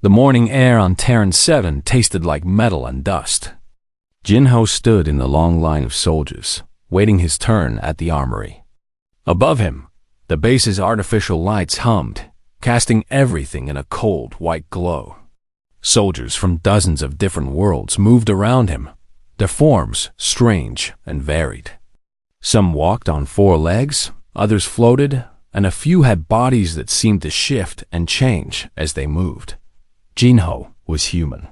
The morning air on Terran 7 tasted like metal and dust. Jinho stood in the long line of soldiers, waiting his turn at the armory. Above him, the base's artificial lights hummed, casting everything in a cold, white glow. Soldiers from dozens of different worlds moved around him, their forms strange and varied. Some walked on 4 legs, others floated, and a few had bodies that seemed to shift and change as they moved. Jinho was human.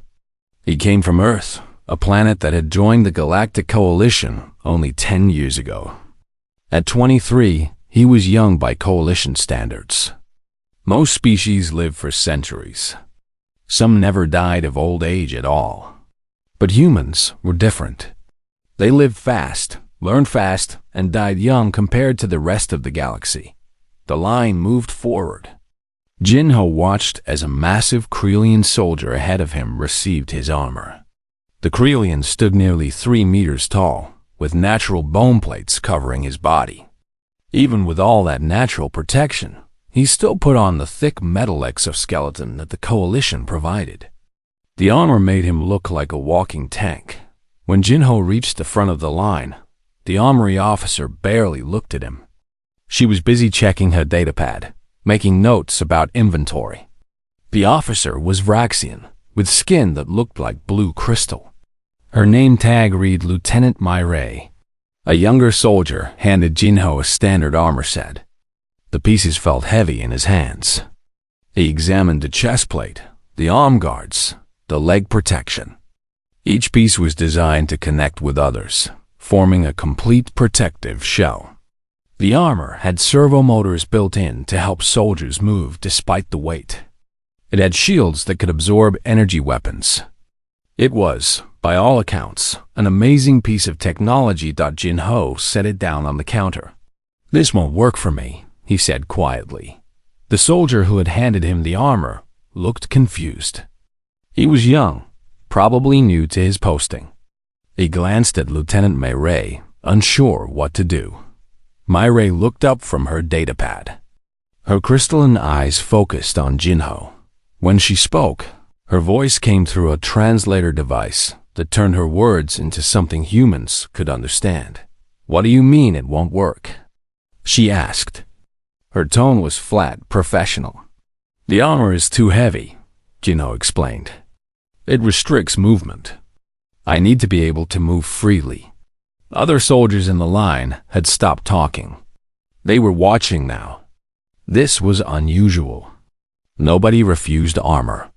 He came from Earth, a planet that had joined the Galactic Coalition only 10 years ago. At 23, he was young by Coalition standards. Most species live for centuries. Some never died of old age at all. But humans were different. They lived fast, learned fast, and died young compared to the rest of the galaxy. The line moved forward. Jinho watched as a massive Krelian soldier ahead of him received his armor. The Krelian stood nearly 3 meters tall, with natural bone plates covering his body. Even with all that natural protection, he still put on the thick metal exoskeleton that the Coalition provided. The armor made him look like a walking tank. When Jinho reached the front of the line, the armory officer barely looked at him. She was busy checking her datapad, making notes about inventory. The officer was Vraxian, with skin that looked like blue crystal. Her name tag read Lieutenant Myray. A younger soldier handed Jinho a standard armor set. The pieces felt heavy in his hands. He examined the chest plate, the arm guards, the leg protection. Each piece was designed to connect with others, forming a complete protective shell. The armor had servo motors built in to help soldiers move despite the weight. It had shields that could absorb energy weapons. It was, by all accounts, an amazing piece of technology. Jinho set it down on the counter. "This won't work for me," he said quietly. The soldier who had handed him the armor looked confused. He was young, probably new to his posting. He glanced at Lieutenant Myray, unsure what to do. Myray looked up from her datapad. Her crystalline eyes focused on Jinho. When she spoke, her voice came through a translator device that turned her words into something humans could understand. "What do you mean it won't work?" she asked. Her tone was flat, professional. "The armor is too heavy," Jinho explained. "It restricts movement. I need to be able to move freely." Other soldiers in the line had stopped talking. They were watching now. This was unusual. Nobody refused armor.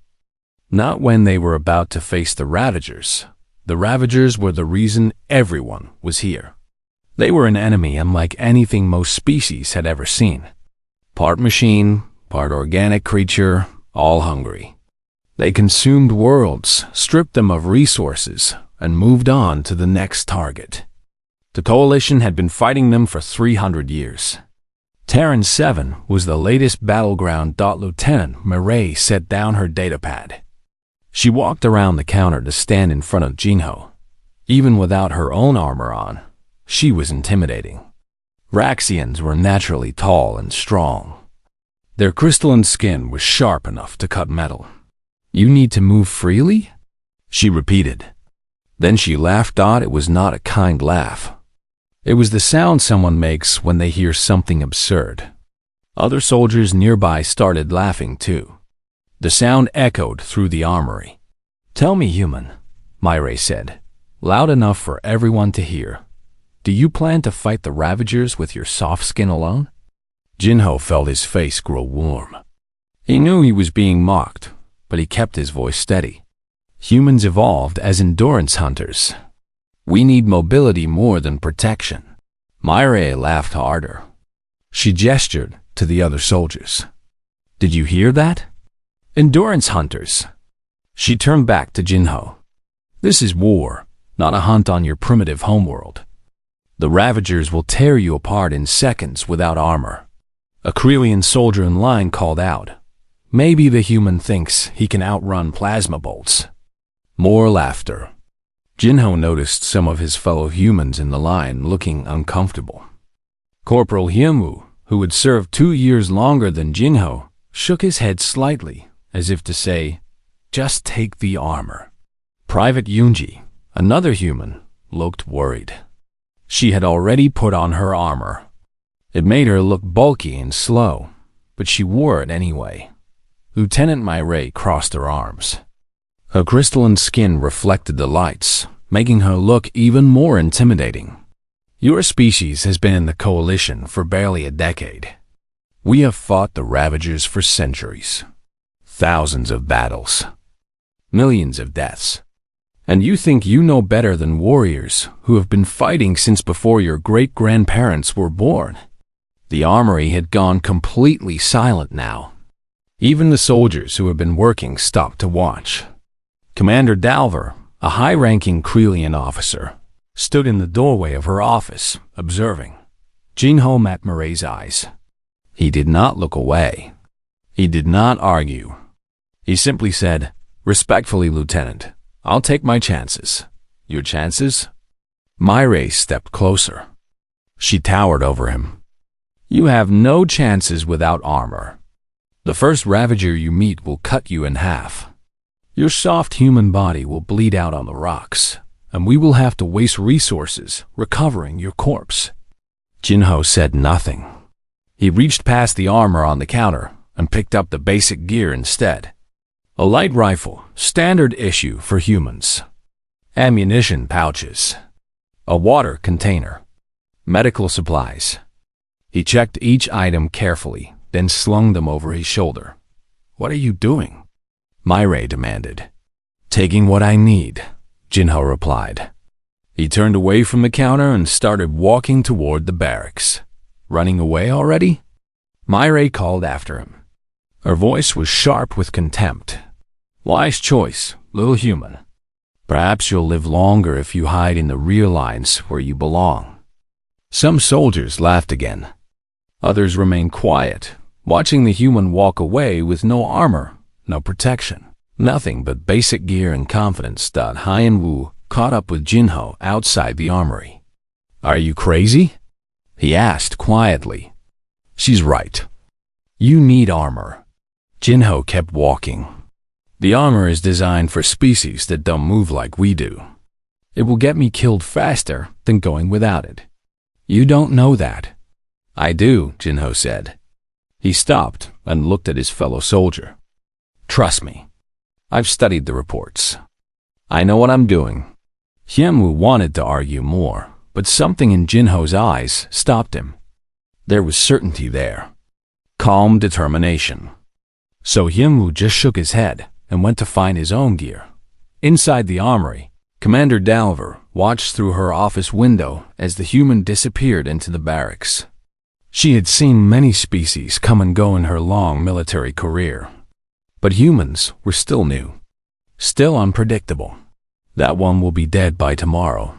Not when they were about to face the Ravagers. The Ravagers were the reason everyone was here. They were an enemy unlike anything most species had ever seen. Part machine, part organic creature, all hungry. They consumed worlds, stripped them of resources, and moved on to the next target. The Coalition had been fighting them for 300 years. Terran 7 was the latest battleground. Lieutenant Myray set down her datapad. She walked around the counter to stand in front of Jinho. Even without her own armor on, she was intimidating. Vraxians were naturally tall and strong. Their crystalline skin was sharp enough to cut metal. "You need to move freely?" she repeated. Then she laughed. It was not a kind laugh. It was the sound someone makes when they hear something absurd. Other soldiers nearby started laughing too. The sound echoed through the armory. "Tell me, human," Myray said, loud enough for everyone to hear. "Do you plan to fight the Ravagers with your soft skin alone?" Jinho felt his face grow warm. He knew he was being mocked, but he kept his voice steady. "Humans evolved as endurance hunters. We need mobility more than protection." Myray laughed harder. She gestured to the other soldiers. "Did you hear that? Endurance hunters." She turned back to Jinho. "This is war, not a hunt on your primitive homeworld. The Ravagers will tear you apart in seconds without armor." A Krelian soldier in line called out. "Maybe the human thinks he can outrun plasma bolts." More laughter. Jinho noticed some of his fellow humans in the line looking uncomfortable. Corporal Hyunwoo, who had served 2 years longer than Jinho, shook his head slightly, as if to say, Just take the armor." Private Yunji, another human, looked worried. She had already put on her armor. It made her look bulky and slow, but she wore it anyway. Lieutenant Myray crossed her arms. Her crystalline skin reflected the lights, making her look even more intimidating. "Your species has been in the Coalition for barely a decade. We have fought the Ravagers for centuries. Thousands of battles. Millions of deaths. And you think you know better than warriors who have been fighting since before your great-grandparents were born?" The armory had gone completely silent now. Even the soldiers who had been working stopped to watch. Commander Dalver, a high-ranking Krelian officer, stood in the doorway of her office, observing. Jinho met Murray's eyes. He did not look away. He did not argue. He simply said, "Respectfully, Lieutenant, I'll take my chances." "Your chances?" Myray stepped closer. She towered over him. "You have no chances without armor. The first Ravager you meet will cut you in half. Your soft human body will bleed out on the rocks, and we will have to waste resources recovering your corpse." Jinho said nothing. He reached past the armor on the counter and picked up the basic gear instead. A light rifle, standard issue for humans. Ammunition pouches. A water container. Medical supplies. He checked each item carefully, then slung them over his shoulder. "What are you doing?" Myray demanded. "Taking what I need," Jinho replied. He turned away from the counter and started walking toward the barracks. "Running away already?" Myray called after him. Her voice was sharp with contempt. "Wise choice, little human. Perhaps you'll live longer if you hide in the rear lines where you belong." Some soldiers laughed again. Others remained quiet, watching the human walk away with no armor, no protection, nothing but basic gear and confidence. Hien Wu caught up with Jinho outside the armory. "Are you crazy?" he asked quietly. "She's right. You need armor." Jinho kept walking. "The armor is designed for species that don't move like we do. It will get me killed faster than going without it." "You don't know that." "I do," Jinho said. He stopped and looked at his fellow soldier. "Trust me. I've studied the reports. I know what I'm doing." Hienwu wanted to argue more, but something in Jinho's eyes stopped him. There was certainty there. Calm determination. So Hienwu just shook his head and went to find his own gear. Inside the armory, Commander Dalver watched through her office window as the human disappeared into the barracks. She had seen many species come and go in her long military career. But humans were still new, still unpredictable. "That one will be dead by tomorrow,"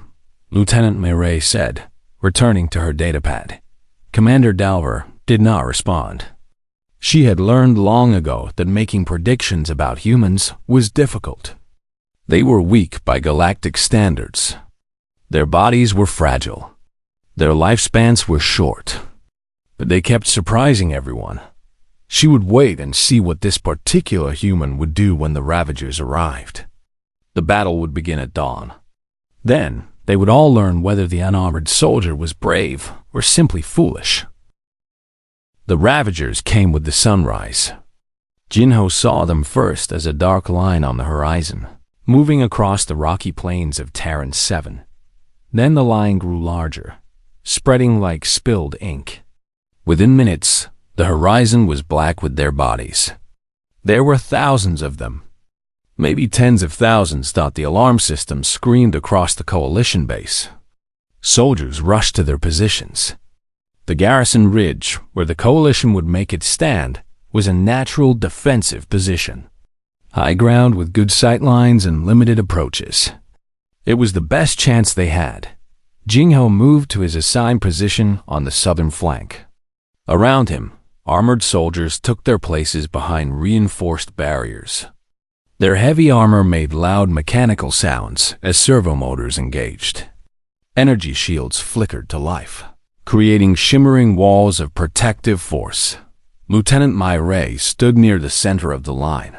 Lieutenant Myray said, returning to her datapad. Commander Dalver did not respond. She had learned long ago that making predictions about humans was difficult. They were weak by galactic standards. Their bodies were fragile. Their lifespans were short. But they kept surprising everyone. She would wait and see what this particular human would do when the Ravagers arrived. The battle would begin at dawn. Then, they would all learn whether the unarmored soldier was brave or simply foolish. The Ravagers came with the sunrise. Jinho saw them first as a dark line on the horizon, moving across the rocky plains of Terran 7. Then the line grew larger, spreading like spilled ink. Within minutes, the horizon was black with their bodies. There were thousands of them. Maybe tens of thousands thought the alarm system screamed across the Coalition base. Soldiers rushed to their positions. The garrison ridge, where the Coalition would make its stand, was a natural defensive position. High ground with good sight lines and limited approaches. It was the best chance they had. Jinho moved to his assigned position on the southern flank. Around him, armored soldiers took their places behind reinforced barriers. Their heavy armor made loud mechanical sounds as servo motors engaged. Energy shields flickered to life, creating shimmering walls of protective force. Lieutenant Myray stood near the center of the line.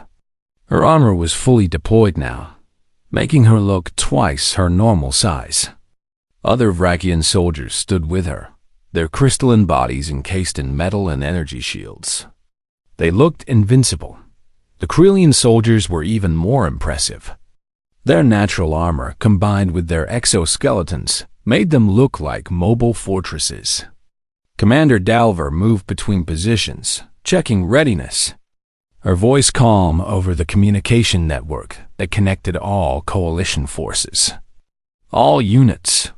Her armor was fully deployed now, making her look twice her normal size. Other Vrakian soldiers stood with her, their crystalline bodies encased in metal and energy shields. They looked invincible. The Krelian soldiers were even more impressive. Their natural armor, combined with their exoskeletons, made them look like mobile fortresses. Commander Dalver moved between positions, checking readiness, her voice calm over the communication network that connected all coalition forces. All units,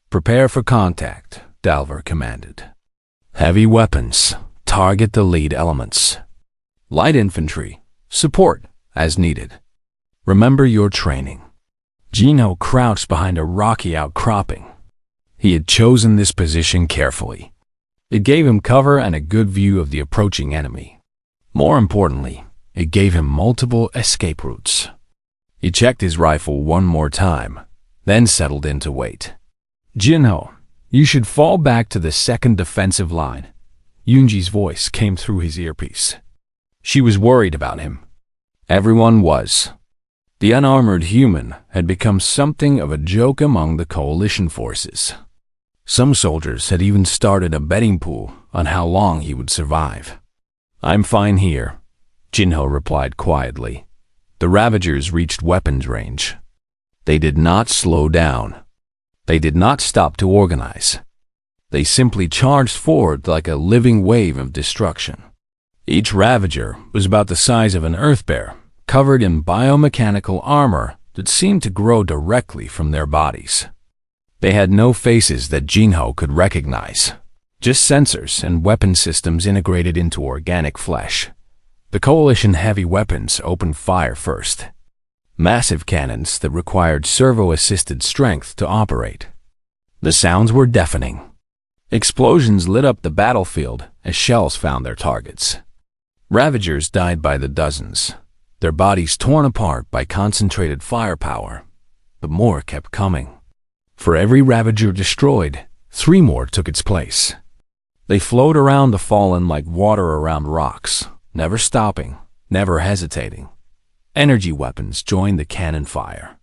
prepare for contact, Dalver commanded. Heavy weapons, target the lead elements. Light infantry, support as needed. Remember your training. Gino crouched behind a rocky outcropping. He had chosen this position carefully. It gave him cover and a good view of the approaching enemy. More importantly, it gave him multiple escape routes. He checked his rifle one more time, then settled in to wait. Jinho, you should fall back to the second defensive line. Yunji's voice came through his earpiece. She was worried about him. Everyone was. The unarmored human had become something of a joke among the coalition forces. Some soldiers had even started a betting pool on how long he would survive. I'm fine here, Jinho replied quietly. The Ravagers reached weapons range. They did not slow down. They did not stop to organize. They simply charged forward like a living wave of destruction. Each Ravager was about the size of an earth bear, covered in biomechanical armor that seemed to grow directly from their bodies. They had no faces that Jinho could recognize, just sensors and weapon systems integrated into organic flesh. The coalition heavy weapons opened fire first. Massive cannons that required servo-assisted strength to operate. The sounds were deafening. Explosions lit up the battlefield as shells found their targets. Ravagers died by the dozens, their bodies torn apart by concentrated firepower, but more kept coming. For every Ravager destroyed, 3 more took its place. They flowed around the fallen like water around rocks, never stopping, never hesitating. Energy weapons joined the cannon fire.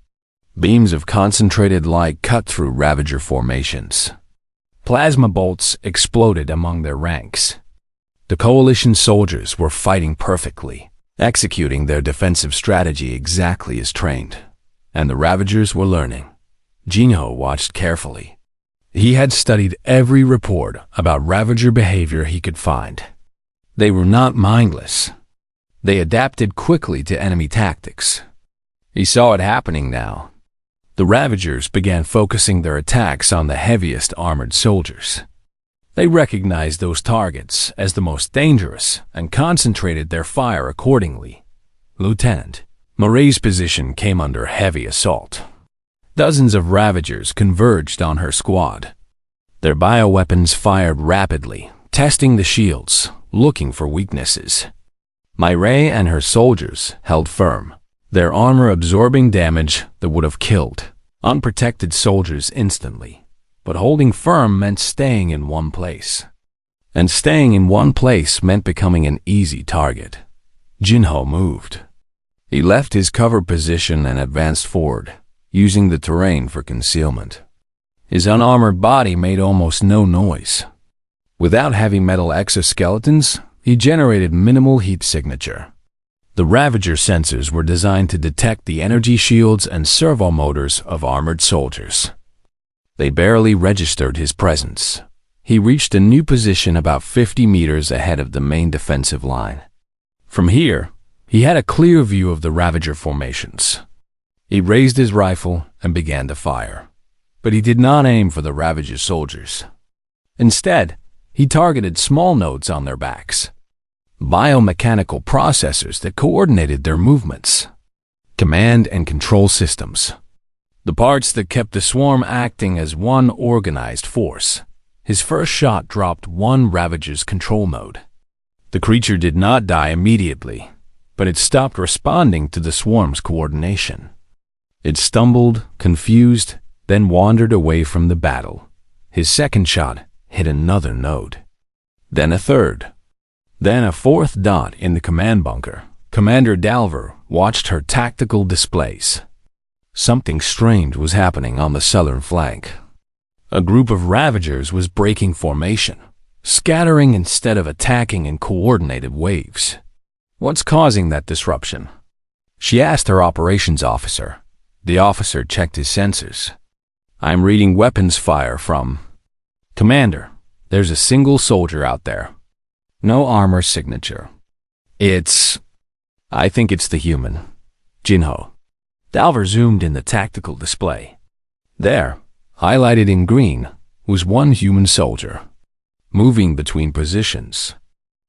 Beams of concentrated light cut through Ravager formations. Plasma bolts exploded among their ranks. The coalition soldiers were fighting perfectly, executing their defensive strategy exactly as trained, and the Ravagers were learning. Jinho watched carefully. He had studied every report about Ravager behavior he could find. They were not mindless. They adapted quickly to enemy tactics. He saw it happening now. The Ravagers began focusing their attacks on the heaviest armored soldiers. They recognized those targets as the most dangerous and concentrated their fire accordingly. Lieutenant Moray's position came under heavy assault. Dozens of Ravagers converged on her squad. Their bioweapons fired rapidly, testing the shields, looking for weaknesses. Mireille and her soldiers held firm, their armor absorbing damage that would have killed unprotected soldiers instantly. But holding firm meant staying in one place. And staying in one place meant becoming an easy target. Jinho moved. He left his cover position and advanced forward, using the terrain for concealment. His unarmored body made almost no noise. Without heavy metal exoskeletons, he generated minimal heat signature. The Ravager sensors were designed to detect the energy shields and servo motors of armored soldiers. They barely registered his presence. He reached a new position about 50 meters ahead of the main defensive line. From here, he had a clear view of the Ravager formations. He raised his rifle and began to fire. But he did not aim for the Ravager soldiers. Instead, he targeted small nodes on their backs. Biomechanical processors that coordinated their movements. Command and control systems. The parts that kept the swarm acting as one organized force. His first shot dropped one Ravager's control node. The creature did not die immediately, but it stopped responding to the swarm's coordination. It stumbled, confused, then wandered away from the battle. His second shot hit another node. Then a third. Then a fourth dot in the command bunker, Commander Dalver watched her tactical displays. Something strange was happening on the southern flank. A group of Ravagers was breaking formation, scattering instead of attacking in coordinated waves. What's causing that disruption? She asked her operations officer. The officer checked his sensors. I'm reading weapons fire from... Commander, there's a single soldier out there. No armor signature. I think it's the human. Jinho. Dalver zoomed in the tactical display. There, highlighted in green, was one human soldier, moving between positions,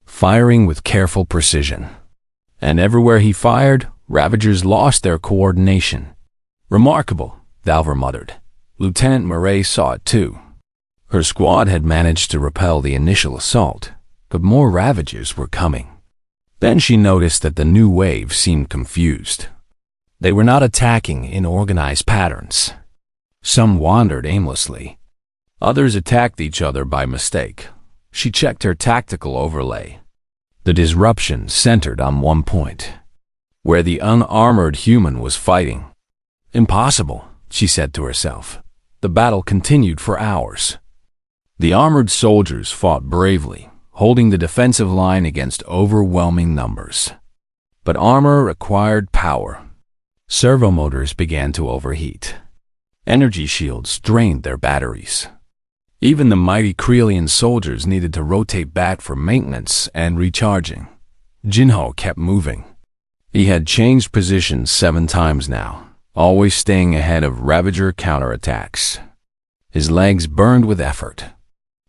firing with careful precision. And everywhere he fired, Ravagers lost their coordination. Remarkable, Dalver muttered. Lieutenant Murray saw it too. Her squad had managed to repel the initial assault, but more Ravagers were coming. Then she noticed that the new wave seemed confused. They were not attacking in organized patterns. Some wandered aimlessly. Others attacked each other by mistake. She checked her tactical overlay. The disruption centered on one point, where the unarmored human was fighting. Impossible, she said to herself. The battle continued for hours. The armored soldiers fought bravely, holding the defensive line against overwhelming numbers. But armor required power. Servomotors began to overheat. Energy shields drained their batteries. Even the mighty Krelian soldiers needed to rotate back for maintenance and recharging. Jinho kept moving. He had changed positions 7 times now, always staying ahead of Ravager counterattacks. His legs burned with effort.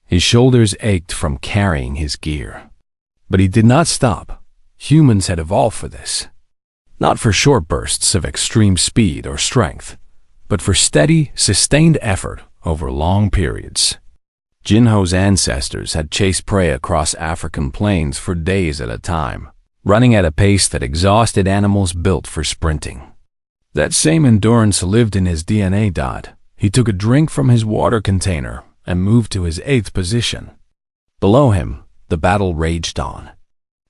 His shoulders ached from carrying his gear. But he did not stop. Humans had evolved for this. Not for short bursts of extreme speed or strength, but for steady, sustained effort over long periods. Jinho's ancestors had chased prey across African plains for days at a time, running at a pace that exhausted animals built for sprinting. That same endurance lived in his DNA. He took a drink from his water container and moved to his 8th position. Below him, the battle raged on.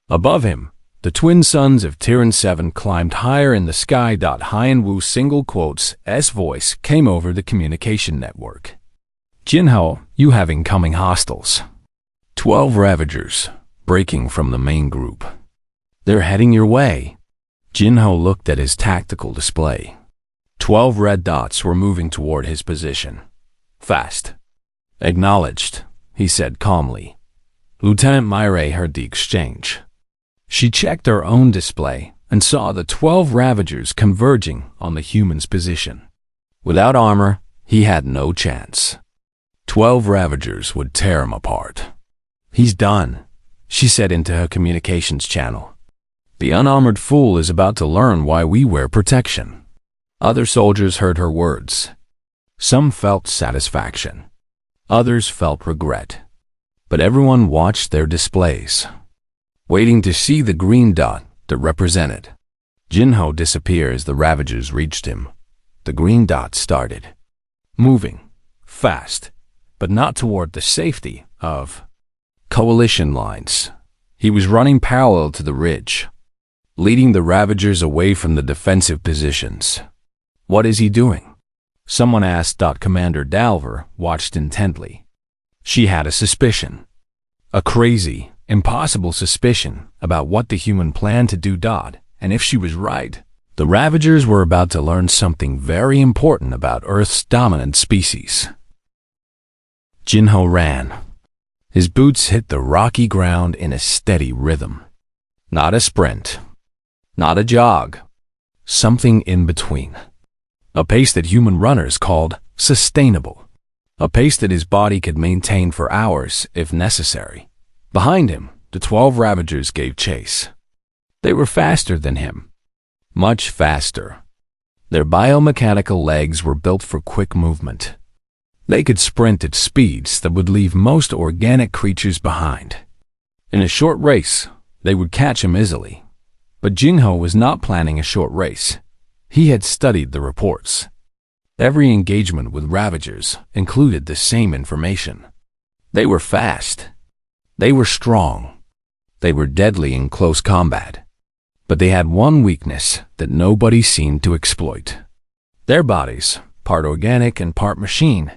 Above him, the twin sons of Tyran 7 climbed higher in the sky. Hien Wu's single quotes S voice came over the communication network. Jinho, you have incoming hostiles. 12 Ravagers, breaking from the main group. They're heading your way. Jinho looked at his tactical display. 12 red dots were moving toward his position. Fast. Acknowledged, he said calmly. Lieutenant Murray heard the exchange. She checked her own display and saw the 12 Ravagers converging on the human's position. Without armor, he had no chance. 12 Ravagers would tear him apart. He's done, she said into her communications channel. The unarmored fool is about to learn why we wear protection. Other soldiers heard her words. Some felt satisfaction. Others felt regret. But everyone watched their displays, waiting to see the green dot that represented. Jinho disappeared as the Ravagers reached him. The green dot started moving, fast, but not toward the safety of coalition lines. He was running parallel to the ridge, leading the Ravagers away from the defensive positions. What is he doing? Someone asked. Commander Dalver watched intently. She had a suspicion. A crazy, impossible suspicion about what the human planned to do. And if she was right, the Ravagers were about to learn something very important about Earth's dominant species. Jinho ran. His boots hit the rocky ground in a steady rhythm. Not a sprint. Not a jog. Something in between. A pace that human runners called sustainable. A pace that his body could maintain for hours if necessary. Behind him, the 12 Ravagers gave chase. They were faster than him. Much faster. Their biomechanical legs were built for quick movement. They could sprint at speeds that would leave most organic creatures behind. In a short race, they would catch him easily. But Jinho was not planning a short race. He had studied the reports. Every engagement with Ravagers included the same information. They were fast. They were strong. They were deadly in close combat. But they had one weakness that nobody seemed to exploit. Their bodies, part organic and part machine,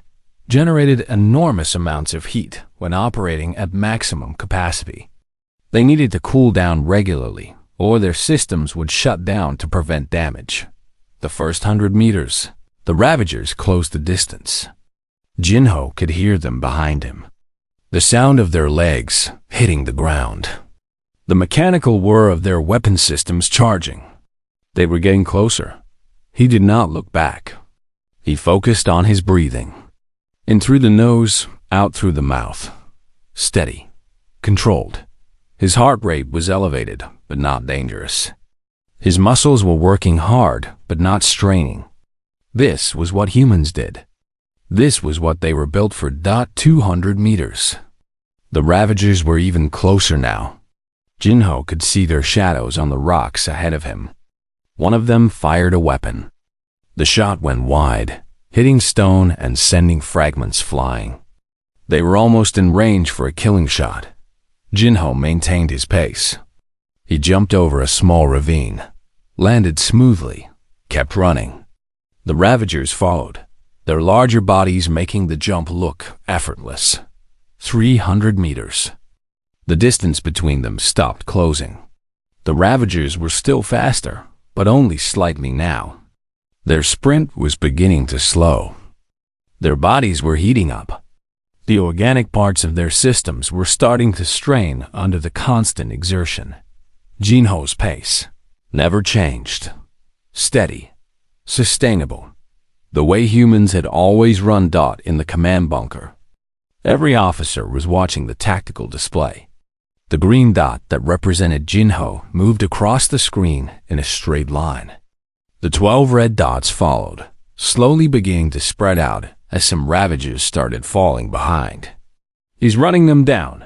generated enormous amounts of heat when operating at maximum capacity. They needed to cool down regularly, or their systems would shut down to prevent damage. The first 100 meters, the Ravagers closed the distance. Jinho could hear them behind him. The sound of their legs hitting the ground. The mechanical whir of their weapon systems charging. They were getting closer. He did not look back. He focused on his breathing. In through the nose, out through the mouth. Steady. Controlled. His heart rate was elevated, but not dangerous. His muscles were working hard, but not straining. This was what humans did. This was what they were built for. 200 meters. The Ravagers were even closer now. Jinho could see their shadows on the rocks ahead of him. One of them fired a weapon. The shot went wide, hitting stone and sending fragments flying. They were almost in range for a killing shot. Jinho maintained his pace. He jumped over a small ravine, landed smoothly, kept running. The Ravagers followed, their larger bodies making the jump look effortless. 300 meters. The distance between them stopped closing. The Ravagers were still faster, but only slightly now. Their sprint was beginning to slow. Their bodies were heating up. The organic parts of their systems were starting to strain under the constant exertion. Jinho's pace never changed. Steady. Sustainable. The way humans had always run. In the command bunker. Every officer was watching the tactical display. The green dot that represented Jinho moved across the screen in a straight line. The 12 red dots followed, slowly beginning to spread out as some Ravagers started falling behind. "He's running them down,"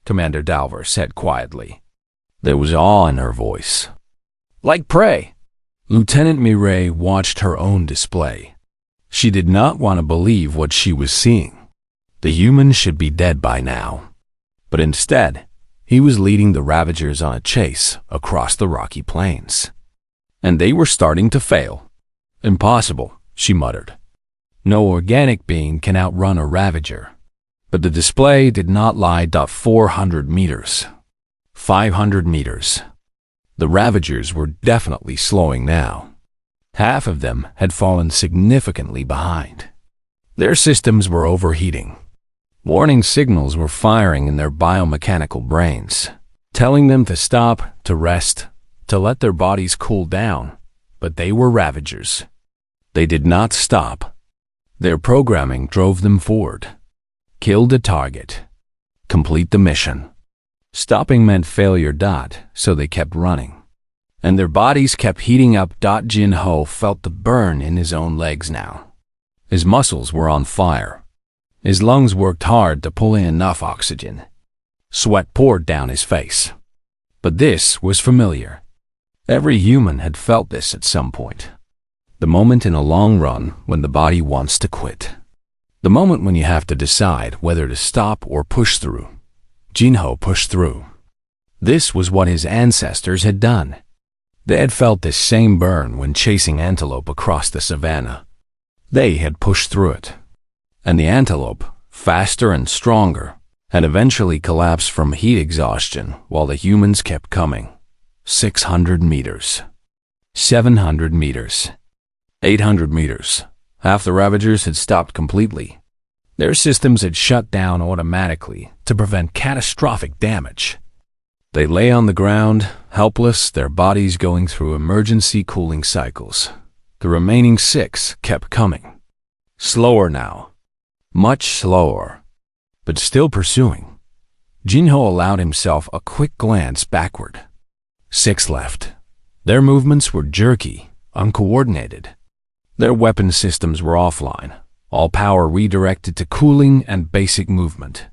Commander Dalver said quietly. There was awe in her voice. "Like prey." Lieutenant Mireille watched her own display. She did not want to believe what she was seeing. The human should be dead by now. But instead, he was leading the Ravagers on a chase across the rocky plains. And they were starting to fail. "Impossible," she muttered. "No organic being can outrun a Ravager." But the display did not lie. 400 meters. 500 meters. The Ravagers were definitely slowing now. Half of them had fallen significantly behind. Their systems were overheating. Warning signals were firing in their biomechanical brains, telling them to stop, to rest, to let their bodies cool down. But they were Ravagers. They did not stop. Their programming drove them forward. Kill the target. Complete the mission. Stopping meant failure. So they kept running. And their bodies kept heating up. Jinho felt the burn in his own legs now. His muscles were on fire. His lungs worked hard to pull in enough oxygen. Sweat poured down his face. But this was familiar. Every human had felt this at some point. The moment in a long run when the body wants to quit. The moment when you have to decide whether to stop or push through. Jinho pushed through. This was what his ancestors had done. They had felt this same burn when chasing antelope across the savannah. They had pushed through it. And the antelope, faster and stronger, had eventually collapsed from heat exhaustion while the humans kept coming. 600 meters. 700 meters. 800 meters. Half the Ravagers had stopped completely. Their systems had shut down automatically to prevent catastrophic damage. They lay on the ground, helpless, their bodies going through emergency cooling cycles. The remaining 6 kept coming. Slower now. Much slower. But still pursuing. Jinho allowed himself a quick glance backward. 6 left. Their movements were jerky, uncoordinated. Their weapon systems were offline, all power redirected to cooling and basic movement.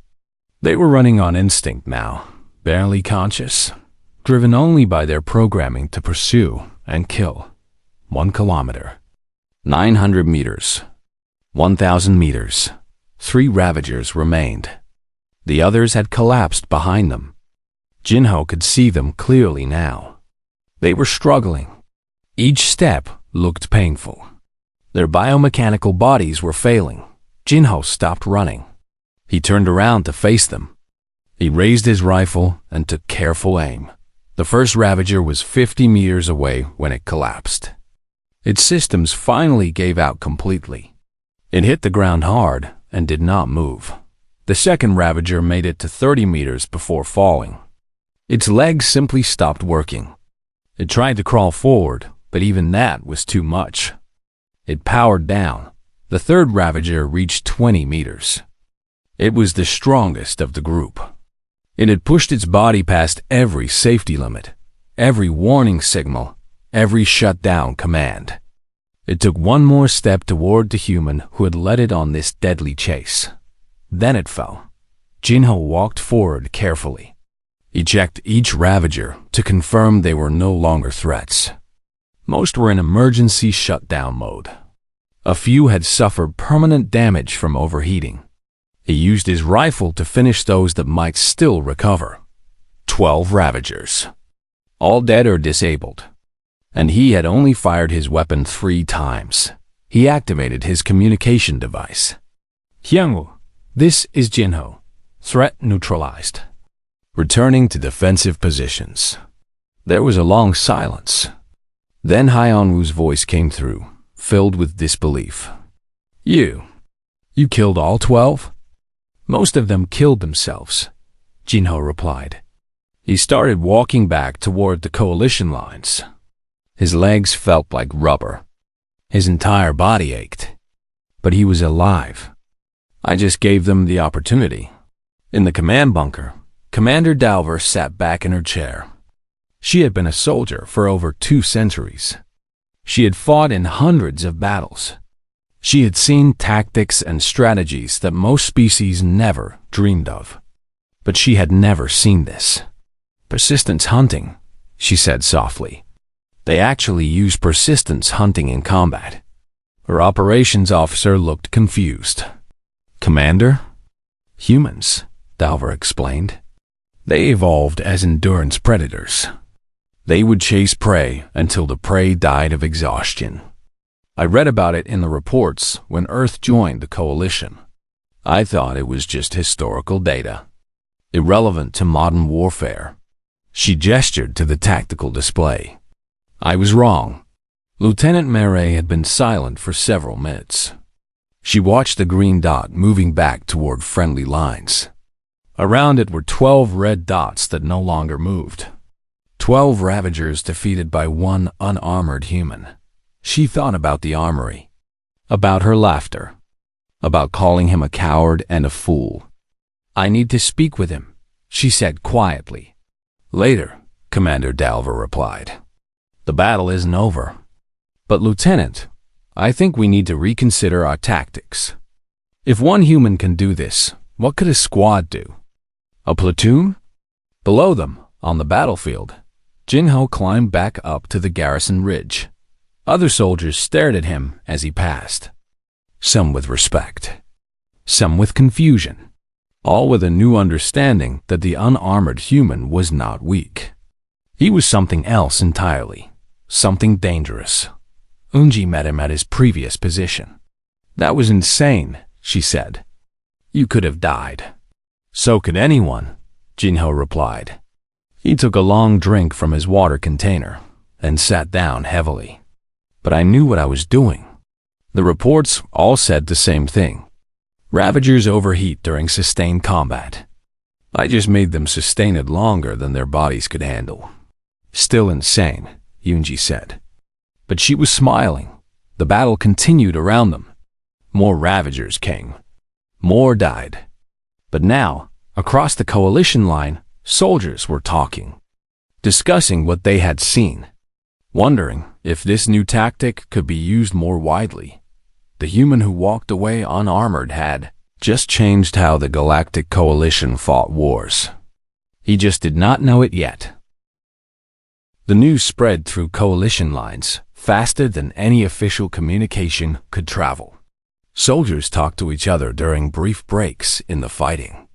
They were running on instinct now, barely conscious, driven only by their programming to pursue and kill. 1 kilometer. 900 meters. 1,000 meters. 3 Ravagers remained. The others had collapsed behind them. Jinho could see them clearly now. They were struggling. Each step looked painful. Their biomechanical bodies were failing. Jinho stopped running. He turned around to face them. He raised his rifle and took careful aim. The first Ravager was 50 meters away when it collapsed. Its systems finally gave out completely. It hit the ground hard and did not move. The second Ravager made it to 30 meters before falling. Its legs simply stopped working. It tried to crawl forward, but even that was too much. It powered down. The third Ravager reached 20 meters. It was the strongest of the group. It had pushed its body past every safety limit, every warning signal, every shutdown command. It took one more step toward the human who had led it on this deadly chase. Then it fell. Jinho walked forward carefully. He checked each Ravager to confirm they were no longer threats. Most were in emergency shutdown mode. A few had suffered permanent damage from overheating. He used his rifle to finish those that might still recover. 12 Ravagers, all dead or disabled. And he had only fired his weapon 3 times. He activated his communication device. Hyangwoo, this is Jinho. Threat neutralized. Returning to defensive positions. There was a long silence. Then Hyunwoo's voice came through, filled with disbelief. You killed all 12? Most of them killed themselves, Jinho replied. He started walking back toward the coalition lines. His legs felt like rubber. His entire body ached. But he was alive. I just gave them the opportunity. In the command bunker, Commander Dalver sat back in her chair. She had been a soldier for over 2 centuries. She had fought in hundreds of battles. She had seen tactics and strategies that most species never dreamed of. But she had never seen this. Persistence hunting, she said softly. They actually use persistence hunting in combat. Her operations officer looked confused. Commander? Humans, Dalver explained. They evolved as endurance predators. They would chase prey until the prey died of exhaustion. I read about it in the reports when Earth joined the coalition. I thought it was just historical data, irrelevant to modern warfare. She gestured to the tactical display. I was wrong. Lieutenant Meret had been silent for several minutes. She watched the green dot moving back toward friendly lines. Around it were 12 red dots that no longer moved. 12 Ravagers defeated by 1 unarmored human. She thought about the armory, about her laughter, about calling him a coward and a fool. I need to speak with him, she said quietly. Later, Commander Dalver replied. The battle isn't over. But Lieutenant, I think we need to reconsider our tactics. If 1 human can do this, what could a squad do? A platoon? Below them, on the battlefield, Jinho climbed back up to the garrison ridge. Other soldiers stared at him as he passed. Some with respect, some with confusion, all with a new understanding that the unarmored human was not weak. He was something else entirely, something dangerous. Unji met him at his previous position. That was insane, she said. You could have died. So could anyone, Jinho replied. He took a long drink from his water container and sat down heavily. But I knew what I was doing. The reports all said the same thing. Ravagers overheat during sustained combat. I just made them sustain it longer than their bodies could handle. Still insane, Yunji said. But she was smiling. The battle continued around them. More Ravagers came. More died. But now, across the coalition line, soldiers were talking, discussing what they had seen, wondering if this new tactic could be used more widely. The human who walked away unarmored had just changed how the Galactic Coalition fought wars. He just did not know it yet. The news spread through coalition lines faster than any official communication could travel. Soldiers talked to each other during brief breaks in the fighting.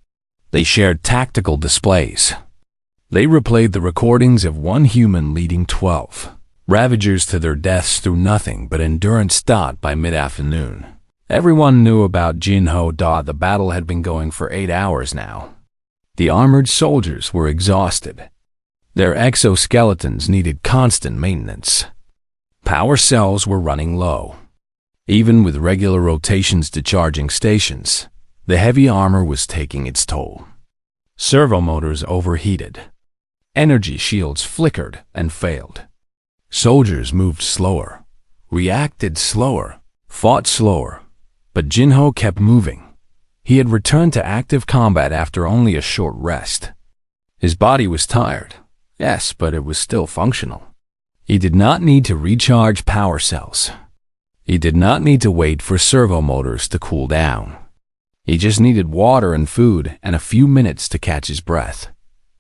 They shared tactical displays. They replayed the recordings of one human leading 12 Ravagers to their deaths through nothing but endurance. By mid-afternoon, everyone knew about Jinho. The battle had been going for 8 hours now. The armored soldiers were exhausted. Their exoskeletons needed constant maintenance. Power cells were running low. Even with regular rotations to charging stations, the heavy armor was taking its toll. Servomotors overheated. Energy shields flickered and failed. Soldiers moved slower, reacted slower, fought slower, but Jinho kept moving. He had returned to active combat after only a short rest. His body was tired, yes, but it was still functional. He did not need to recharge power cells. He did not need to wait for servomotors to cool down. He just needed water and food and a few minutes to catch his breath.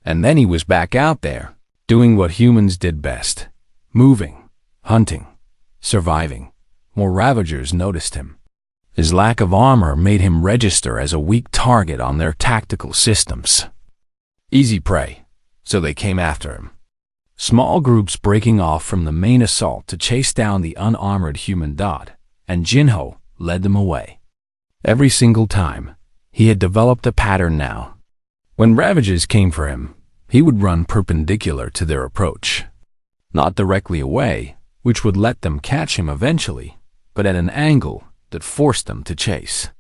And then he was back out there, doing what humans did best. Moving, hunting, surviving. More Ravagers noticed him. His lack of armor made him register as a weak target on their tactical systems. Easy prey, so they came after him. Small groups breaking off from the main assault to chase down the unarmored human. And Jinho led them away. Every single time, he had developed a pattern now. When Ravagers came for him, he would run perpendicular to their approach. Not directly away, which would let them catch him eventually, but at an angle that forced them to chase.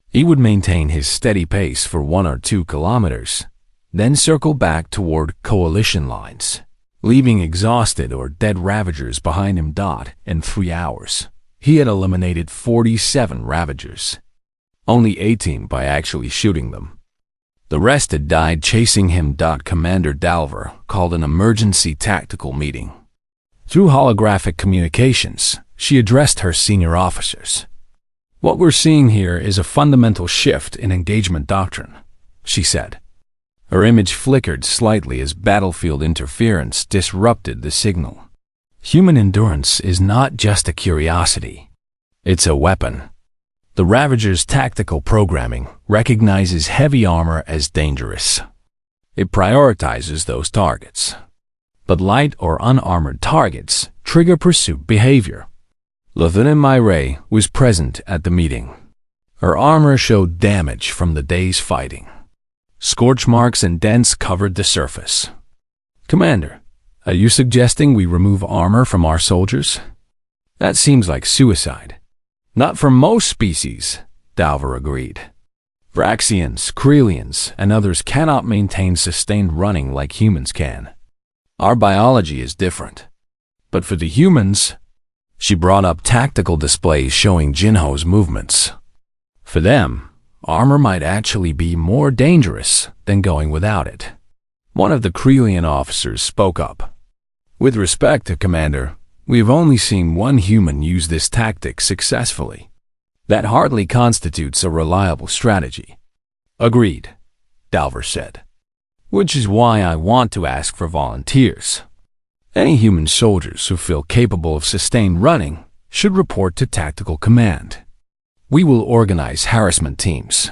He would maintain his steady pace for 1 or 2 kilometers, then circle back toward coalition lines, leaving exhausted or dead Ravagers behind him. In 3 hours, he had eliminated 47 Ravagers, only 18 by actually shooting them. The rest had died chasing him. Commander Dalver called an emergency tactical meeting. Through holographic communications, she addressed her senior officers. "What we're seeing here is a fundamental shift in engagement doctrine," she said. Her image flickered slightly as battlefield interference disrupted the signal. Human endurance is not just a curiosity. It's a weapon. The Ravager's tactical programming recognizes heavy armor as dangerous. It prioritizes those targets. But light or unarmored targets trigger pursuit behavior. Lieutenant Myray was present at the meeting. Her armor showed damage from the day's fighting. Scorch marks and dents covered the surface. "Commander, are you suggesting we remove armor from our soldiers? That seems like suicide." "Not for most species," Dalver agreed. Vraxians, Krelians, and others cannot maintain sustained running like humans can. Our biology is different. But for the humans, she brought up tactical displays showing Jinho's movements. For them, armor might actually be more dangerous than going without it. One of the Krelian officers spoke up. "With respect, Commander, we have only seen one human use this tactic successfully. That hardly constitutes a reliable strategy." "Agreed," Dalver said. "Which is why I want to ask for volunteers. Any human soldiers who feel capable of sustained running should report to Tactical Command. We will organize harassment teams.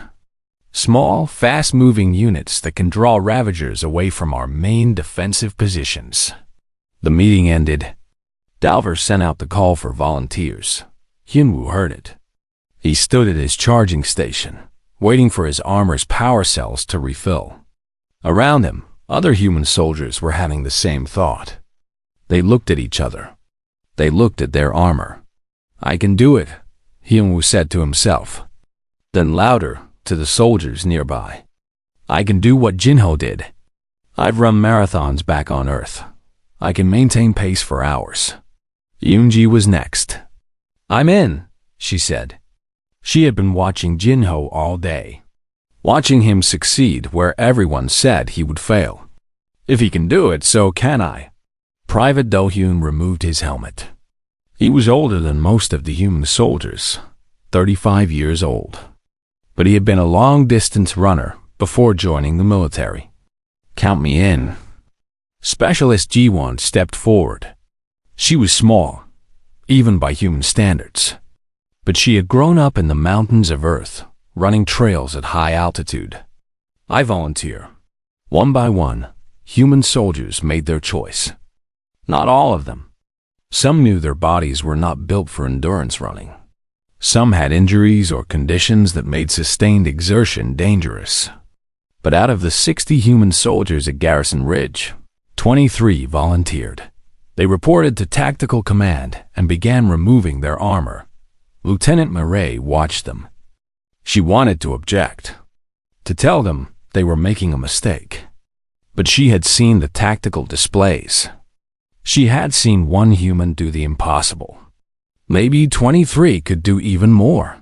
Small, fast-moving units that can draw Ravagers away from our main defensive positions." The meeting ended. Dalver sent out the call for volunteers. Hyunwoo heard it. He stood at his charging station, waiting for his armor's power cells to refill. Around him, other human soldiers were having the same thought. They looked at each other. They looked at their armor. "I can do it," Hyunwoo said to himself. Then louder, to the soldiers nearby, "I can do what Jinho did. I've run marathons back on Earth. I can maintain pace for hours." Yoonji was next. "I'm in," she said. She had been watching Jinho all day, watching him succeed where everyone said he would fail. "If he can do it, so can I." Private Do-hyun removed his helmet. He was older than most of the human soldiers, 35 years old. But he had been a long-distance runner before joining the military. "Count me in." Specialist Ji-won stepped forward. She was small, even by human standards. But she had grown up in the mountains of Earth, running trails at high altitude. "I volunteer." One by one, human soldiers made their choice. Not all of them. Some knew their bodies were not built for endurance running. Some had injuries or conditions that made sustained exertion dangerous. But out of the 60 human soldiers at Garrison Ridge, 23 volunteered. They reported to Tactical Command and began removing their armor. Lieutenant Murray watched them. She wanted to object, to tell them they were making a mistake. But she had seen the tactical displays. She had seen one human do the impossible. Maybe 23 could do even more.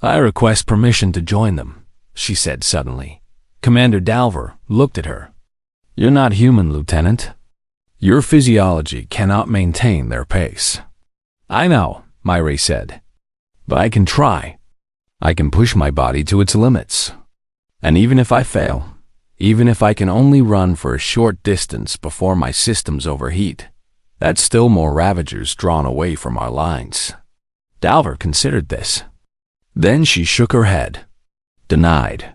"I request permission to join them," she said suddenly. Commander Dalver looked at her. "You're not human, Lieutenant. Your physiology cannot maintain their pace." "I know," Murray said. "But I can try. I can push my body to its limits. And even if I fail, even if I can only run for a short distance before my systems overheat, that's still more Ravagers drawn away from our lines." Dalver considered this. Then she shook her head. "Denied.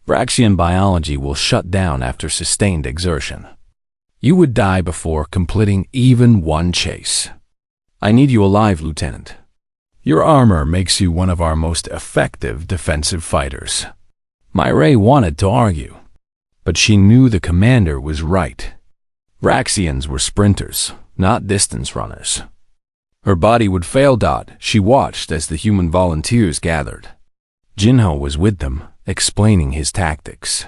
Braxian biology will shut down after sustained exertion. You would die before completing even one chase. I need you alive, Lieutenant. Your armor makes you one of our most effective defensive fighters." Murray wanted to argue, but she knew the commander was right. Braxians were sprinters, not distance runners. Her body would fail. She watched as the human volunteers gathered. Jinho was with them, explaining his tactics,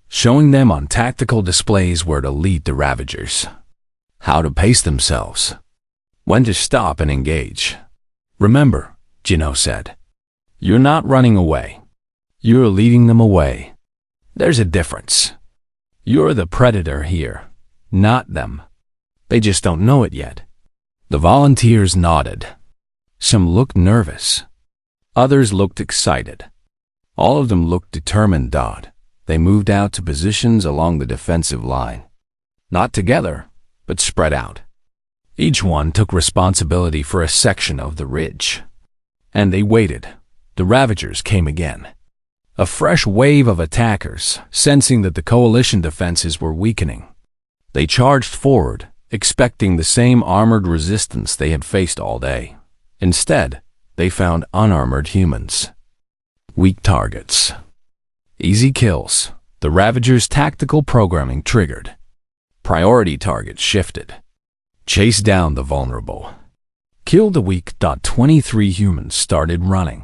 showing them on tactical displays where to lead the Ravagers, how to pace themselves, when to stop and engage. "Remember," Jinho said, "you're not running away. You're leading them away. There's a difference. You're the predator here, not them. They just don't know it yet." The volunteers nodded. Some looked nervous. Others looked excited. All of them looked determined. They moved out to positions along the defensive line. Not together, but spread out. Each one took responsibility for a section of the ridge. And they waited. The Ravagers came again. A fresh wave of attackers, sensing that the coalition defenses were weakening. They charged forward, expecting the same armored resistance they had faced all day. Instead, they found unarmored humans. Weak targets. Easy kills. The Ravagers' tactical programming triggered. Priority targets shifted. Chase down the vulnerable. Kill the weak. 23 humans started running.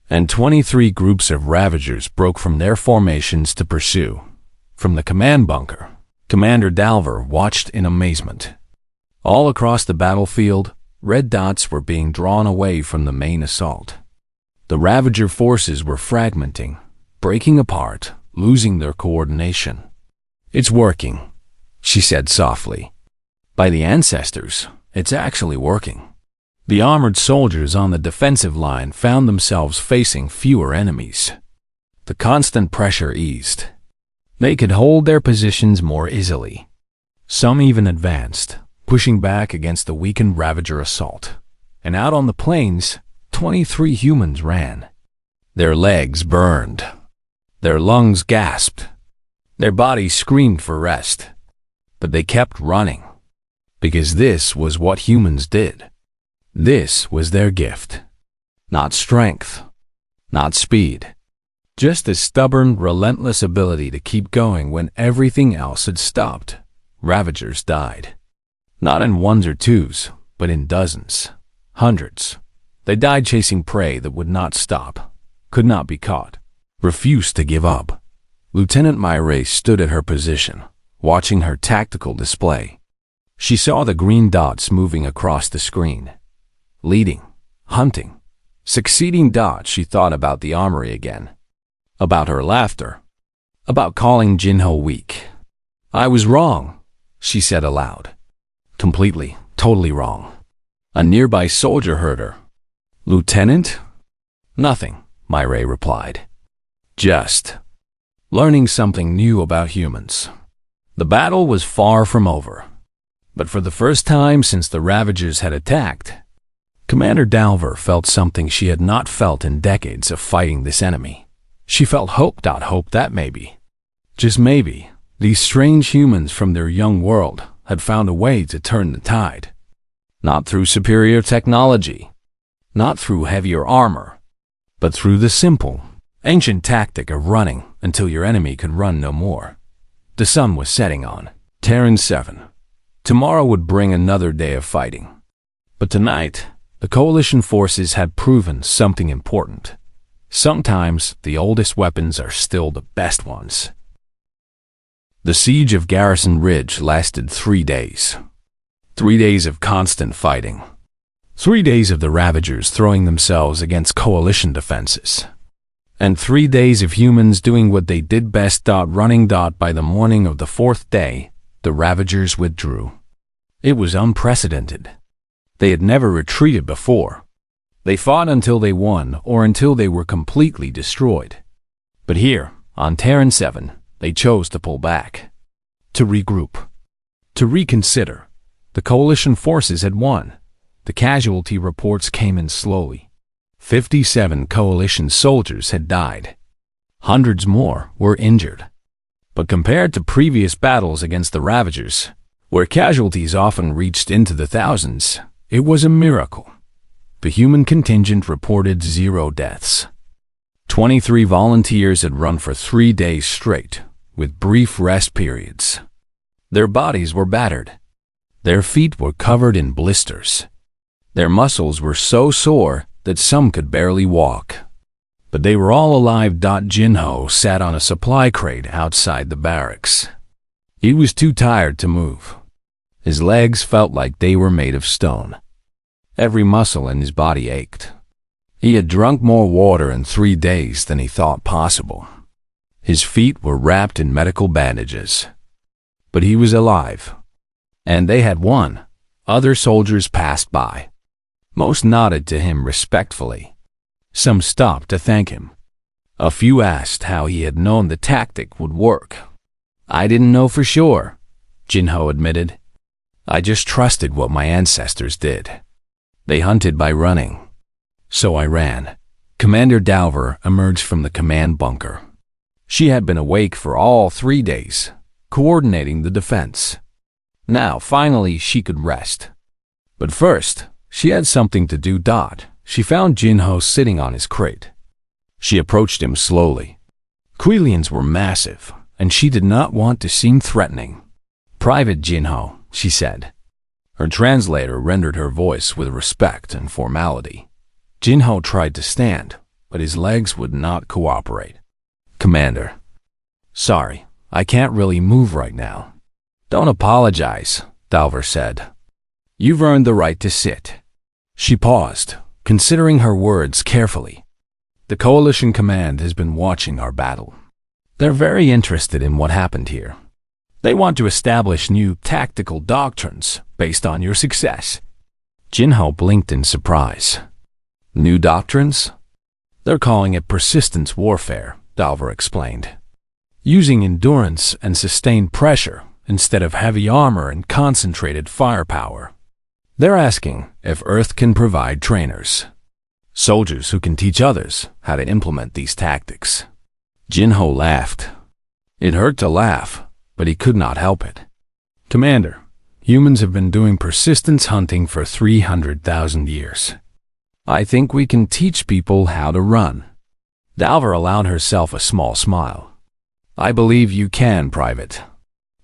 And 23 groups of Ravagers broke from their formations to pursue. From the command bunker, Commander Dalver watched in amazement. All across the battlefield, red dots were being drawn away from the main assault. The Ravager forces were fragmenting, breaking apart, losing their coordination. "It's working," she said softly. "By the ancestors, it's actually working." The armored soldiers on the defensive line found themselves facing fewer enemies. The constant pressure eased. They could hold their positions more easily. Some even advanced, pushing back against the weakened Ravager assault. And out on the plains, 23 humans ran. Their legs burned. Their lungs gasped. Their bodies screamed for rest. But they kept running. Because this was what humans did. This was their gift. Not strength. Not speed. Just a stubborn, relentless ability to keep going when everything else had stopped. Ravagers died. Not in ones or twos, but in dozens. Hundreds. They died chasing prey that would not stop, could not be caught, refused to give up. Lieutenant Murray stood at her position, watching her tactical display. She saw the green dots moving across the screen. Leading, hunting, succeeding. She thought about the armory again. About her laughter. About calling Jinho weak. "I was wrong," she said aloud. Completely, totally wrong. A nearby soldier heard her. "Lieutenant?" "Nothing," Murray replied. "Just learning something new about humans." The battle was far from over. But for the first time since the Ravagers had attacked, Commander Dalver felt something she had not felt in decades of fighting this enemy. She felt hope. Hope that maybe, just maybe, These strange humans from their young world had found a way to turn the tide. Not through superior technology, not through heavier armor, but through the simple, ancient tactic of running until your enemy could run no more. The sun was setting on Terran 7. Tomorrow would bring another day of fighting. But tonight, the coalition forces had proven something important. Sometimes the oldest weapons are still the best ones. The siege of Garrison Ridge lasted 3 days. 3 days of constant fighting. 3 days of the Ravagers throwing themselves against coalition defenses. And 3 days of humans doing what they did best, running. By the morning of the 4th day, the Ravagers withdrew. It was unprecedented. They had never retreated before. They fought until they won or until they were completely destroyed. But here, on Terran 7, they chose to pull back. To regroup. To reconsider. The coalition forces had won. The casualty reports came in slowly. 57 coalition soldiers had died. Hundreds more were injured. But compared to previous battles against the Ravagers, where casualties often reached into the thousands, it was a miracle. The human contingent reported 0 deaths. 23 volunteers had run for 3 days straight, with brief rest periods. Their bodies were battered. Their feet were covered in blisters. Their muscles were so sore that some could barely walk. But they were all alive. Jinho sat on a supply crate outside the barracks. He was too tired to move. His legs felt like they were made of stone. Every muscle in his body ached. He had drunk more water in 3 days than he thought possible. His feet were wrapped in medical bandages. But he was alive. And they had won. Other soldiers passed by. Most nodded to him respectfully. Some stopped to thank him. A few asked how he had known the tactic would work. "I didn't know for sure," Jinho admitted. "I just trusted what my ancestors did. They hunted by running. So I ran." Commander Dalver emerged from the command bunker. She had been awake for all 3 days, coordinating the defense. Now, finally, she could rest. But first, she had something to do. She found Jinho sitting on his crate. She approached him slowly. Quilians were massive, and she did not want to seem threatening. "Private Jinho," she said. Her translator rendered her voice with respect and formality. Jinho tried to stand, but his legs would not cooperate. "Commander, sorry, I can't really move right now." "Don't apologize," Dalver said. "You've earned the right to sit." She paused, considering her words carefully. "The Coalition Command has been watching our battle. They're very interested in what happened here. They want to establish new tactical doctrines based on your success." Jinho blinked in surprise. "New doctrines?" "They're calling it persistence warfare," Dalver explained. "Using endurance and sustained pressure instead of heavy armor and concentrated firepower. They're asking if Earth can provide trainers. Soldiers who can teach others how to implement these tactics." Jinho laughed. It hurt to laugh, but he could not help it. "Commander, humans have been doing persistence hunting for 300,000 years. I think we can teach people how to run." Dalver allowed herself a small smile. "I believe you can, Private.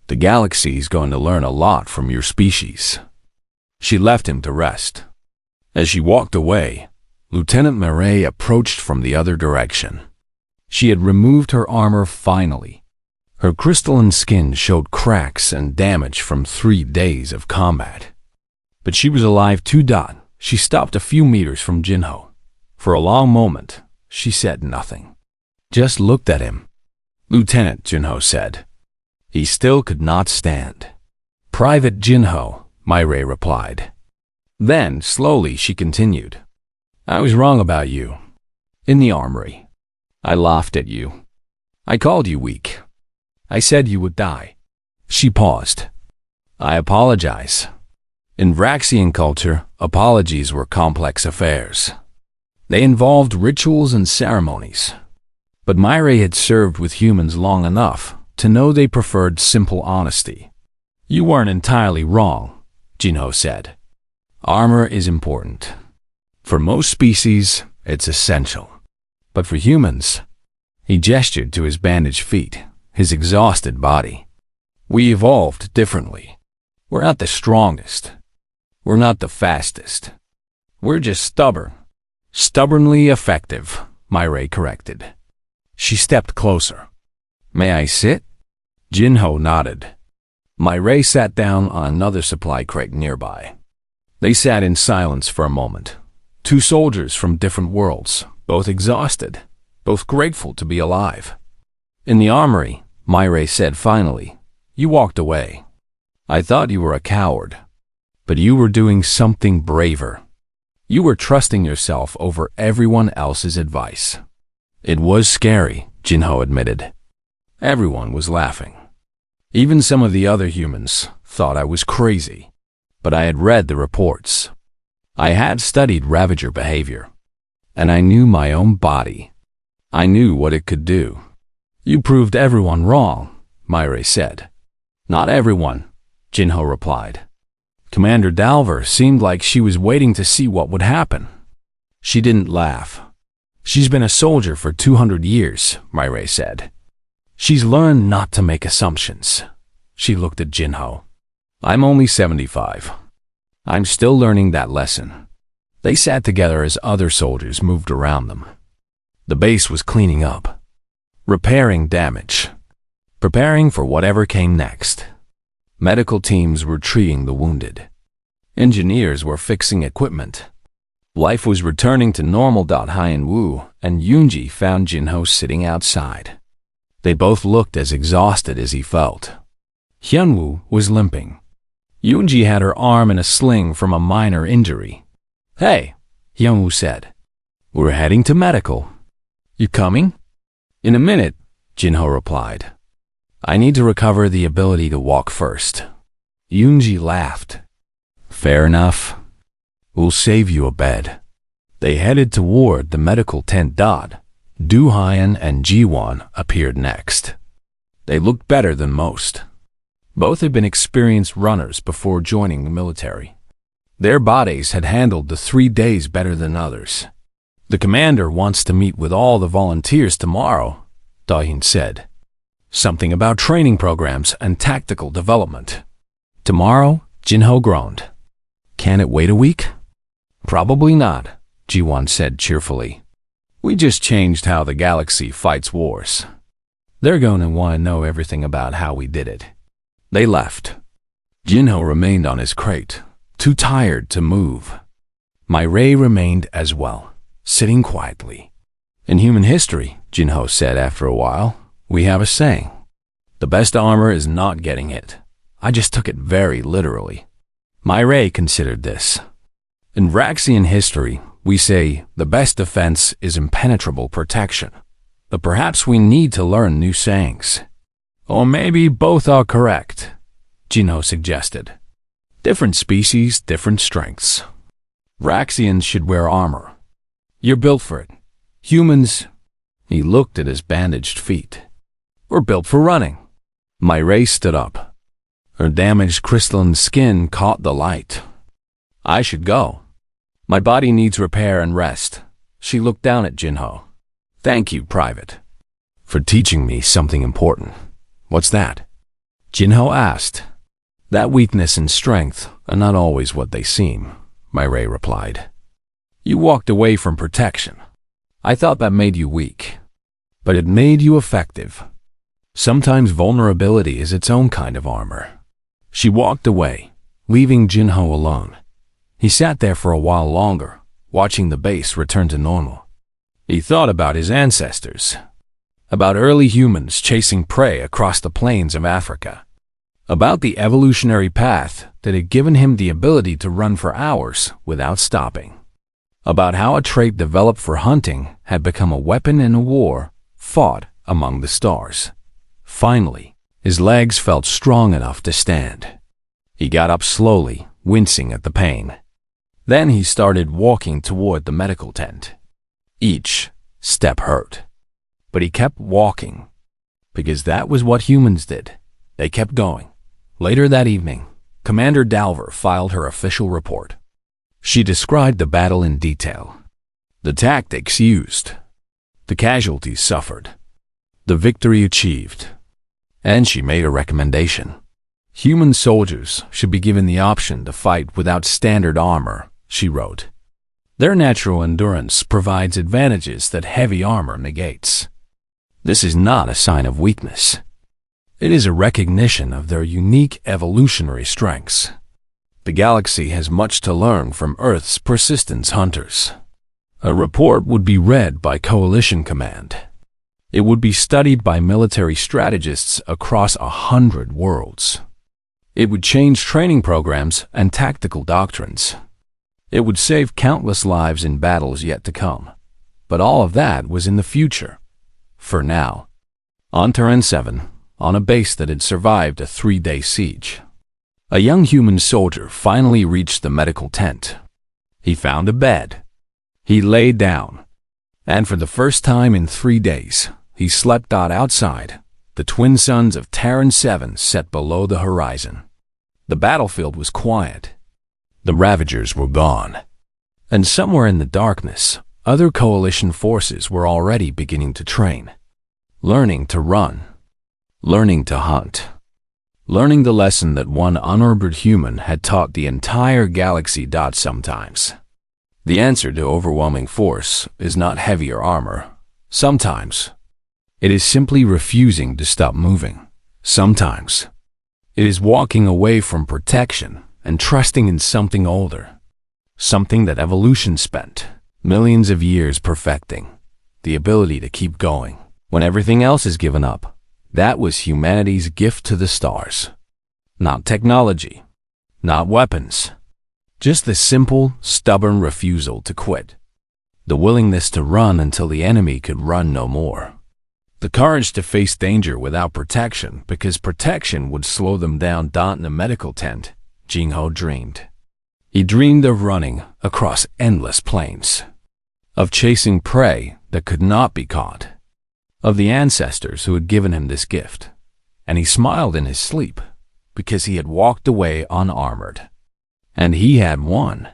The galaxy's going to learn a lot from your species." She left him to rest. As she walked away, Lieutenant Murray approached from the other direction. She had removed her armor finally. Her crystalline skin showed cracks and damage from 3 days of combat. But she was alive too. She stopped a few meters from Jinho. For a long moment, she said nothing. Just looked at him. "Lieutenant," Jinho said. He still could not stand. "Private Jinho," Murray replied. Then, slowly, she continued. "I was wrong about you. In the armory, I laughed at you. I called you weak. I said you would die." She paused. "I apologize." In Vraxian culture, apologies were complex affairs. They involved rituals and ceremonies. But Murray had served with humans long enough to know they preferred simple honesty. You weren't entirely wrong, Jinho said. Armor is important. For most species, it's essential. But for humans, he gestured to his bandaged feet, his exhausted body. We evolved differently. We're not the strongest. We're not the fastest. We're just stubborn. Stubbornly effective, Myray corrected. She stepped closer. May I sit? Jinho nodded. Myray sat down on another supply crate nearby. They sat in silence for a moment. Two soldiers from different worlds, both exhausted, both grateful to be alive. In the armory, Myray said finally, "You walked away. I thought you were a coward, but you were doing something braver. You were trusting yourself over everyone else's advice." It was scary, Jinho admitted. Everyone was laughing. Even some of the other humans thought I was crazy, but I had read the reports. I had studied Ravager behavior, and I knew my own body. I knew what it could do. You proved everyone wrong, Myray said. Not everyone, Jinho replied. Commander Dalver seemed like she was waiting to see what would happen. She didn't laugh. She's been a soldier for 200 years, Myray said. She's learned not to make assumptions. She looked at Jinho. I'm only 75. I'm still learning that lesson. They sat together as other soldiers moved around them. The base was cleaning up, repairing damage, preparing for whatever came next. Medical teams were treating the wounded. Engineers were fixing equipment. Life was returning to normal. Hyenwoo and Yoonji found Jinho sitting outside. They both looked as exhausted as he felt. Hyunwoo was limping. Yoonji had her arm in a sling from a minor injury. Hey, Hyunwoo said. We're heading to medical. You coming? In a minute, Jinho replied. I need to recover the ability to walk first. Yoonji laughed. Fair enough. We'll save you a bed. They headed toward the medical tent. Do-Hyen and Ji-won appeared next. They looked better than most. Both had been experienced runners before joining the military. Their bodies had handled the 3 days better than others. The commander wants to meet with all the volunteers tomorrow, Da-Hyun said. Something about training programs and tactical development. Tomorrow, Jinho groaned. Can it wait a week? Probably not, Ji-won said cheerfully. We just changed how the galaxy fights wars. They're going to want to know everything about how we did it. They left. Jinho remained on his crate, too tired to move. Myray remained as well, sitting quietly. In human history, Jinho said after a while, we have a saying. The best armor is not getting hit. I just took it very literally. Myray considered this. In Raxian history, we say the best defense is impenetrable protection. But perhaps we need to learn new sayings. Or maybe both are correct, Jinho suggested. Different species, different strengths. Raxians should wear armor. You're built for it. Humans, he looked at his bandaged feet. We're built for running. Myray stood up. Her damaged crystalline skin caught the light. I should go. My body needs repair and rest. She looked down at Jinho. Thank you, Private, for teaching me something important. What's that? Jinho asked. That weakness and strength are not always what they seem, Myray replied. You walked away from protection. I thought that made you weak, but it made you effective. Sometimes vulnerability is its own kind of armor. She walked away, leaving Jinho alone. He sat there for a while longer, watching the base return to normal. He thought about his ancestors, about early humans chasing prey across the plains of Africa, about the evolutionary path that had given him the ability to run for hours without stopping, about how a trait developed for hunting had become a weapon in a war fought among the stars. Finally, his legs felt strong enough to stand. He got up slowly, wincing at the pain. Then he started walking toward the medical tent. Each step hurt, but he kept walking. because that was what humans did. They kept going. Later that evening, Commander Dalver filed her official report. She described the battle in detail. The tactics used. The casualties suffered. The victory achieved. And she made a recommendation. Human soldiers should be given the option to fight without standard armor, she wrote. Their natural endurance provides advantages that heavy armor negates. This is not a sign of weakness. It is a recognition of their unique evolutionary strengths. The galaxy has much to learn from Earth's persistence hunters. A report would be read by Coalition Command. It would be studied by military strategists across 100 worlds. It would change training programs and tactical doctrines. It would save countless lives in battles yet to come. But all of that was in the future. For now. On Terran 7, on a base that had survived a 3-day siege, a young human soldier finally reached the medical tent. He found a bed. He lay down. And for the first time in 3 days, he slept out outside, the twin suns of Terran 7 set below the horizon. The battlefield was quiet. The Ravagers were gone. And somewhere in the darkness, other coalition forces were already beginning to train. Learning to run. Learning to hunt. Learning the lesson that one unarmored human had taught the entire galaxy. Sometimes. The answer to overwhelming force is not heavier armor. Sometimes. It is simply refusing to stop moving. Sometimes. It is walking away from protection and trusting in something older. Something that evolution spent millions of years perfecting. The ability to keep going when everything else is given up. That was humanity's gift to the stars. Not technology. Not weapons. Just the simple, stubborn refusal to quit. The willingness to run until the enemy could run no more. The courage to face danger without protection because protection would slow them down. In a medical tent, Jingho dreamed. He dreamed of running across endless plains. Of chasing prey that could not be caught. Of the ancestors who had given him this gift. And he smiled in his sleep because he had walked away unarmored. And he had won.